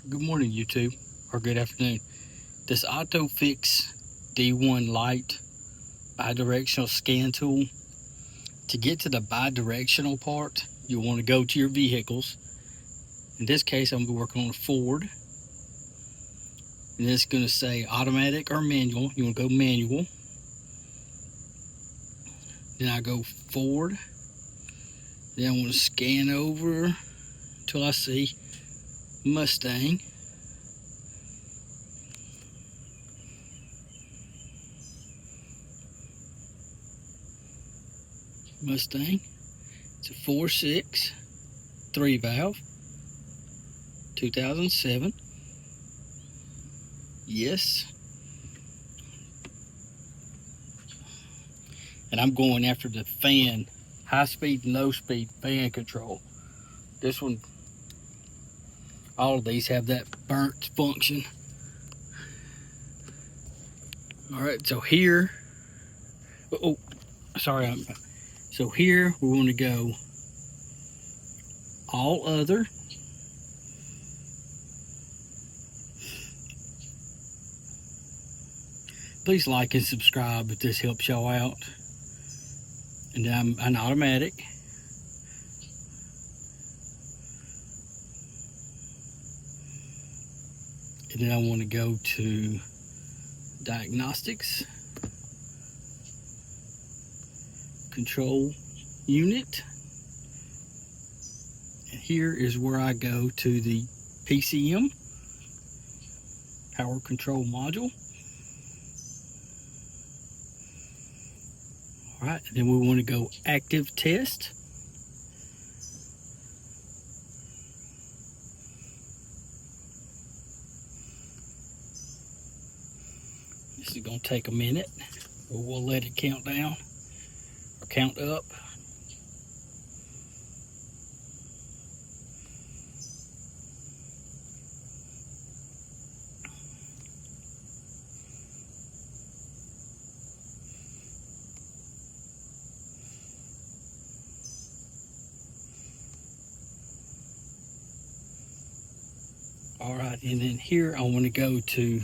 Good morning, YouTube, or good afternoon. This OTOFIX D1 lite bidirectional scan tool. To get to the bidirectional part, you'll want to go to your vehicles. In this case, I'm going to be working on a Ford. And it's going to say automatic or manual. You want to go manual. Then I go Ford. Then I want to scan over until I see Mustang. It's a 4.6 3-valve 2007. Yes. And I'm going after the fan, high speed and low speed fan control. This one, all of these have that burnt function. All right, so here, so here we want to go all other. Please like and subscribe if this helps y'all out. And then I'm an automatic. And then I want to go to diagnostics, control unit. And here is where I go to the PCM, power control module. All right, and then we want to go active test. This is going to take a minute, but we'll let it count down or count up. All right, and then here I want to go to,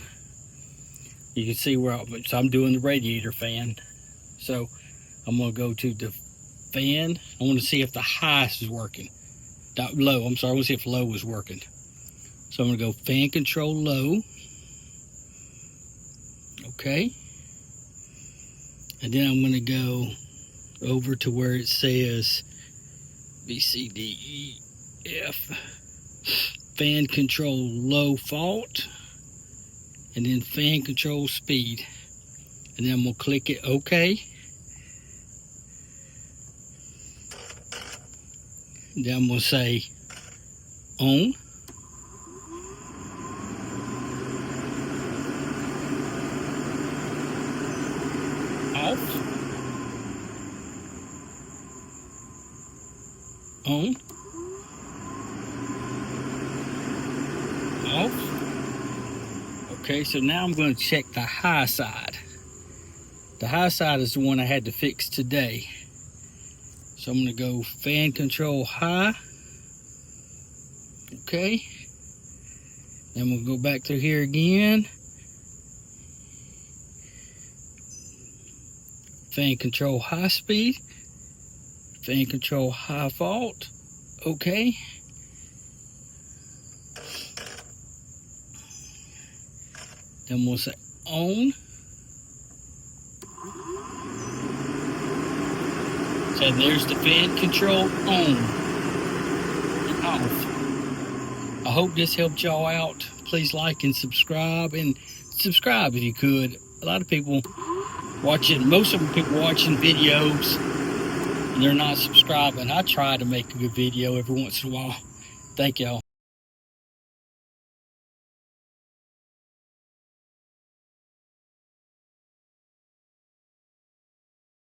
you can see where I'm doing the radiator fan. So I'm going to go to the fan. I want to see if the highest is working. Low, I'm sorry, I want to see if low is working. So I'm going to go fan control low. Okay. And then I'm going to go over to where it says B, C, D, E, F. Fan control low fault, and then fan control speed, and then I'm gonna click it OK. And then I'm gonna say on, off, on, off. Okay, so now I'm going to check the high side. The high side is the one I had to fix today. So I'm going to go fan control high. Okay. Then we'll go back through here again. Fan control high speed. Fan control high fault. Okay. Then we'll say on. So there's the fan control on and off. I hope this helped y'all out. Please like and subscribe, and subscribe if you could. A lot of people watching, most of them people watching videos and they're not subscribing. I try to make a good video every once in a while. Thank y'all.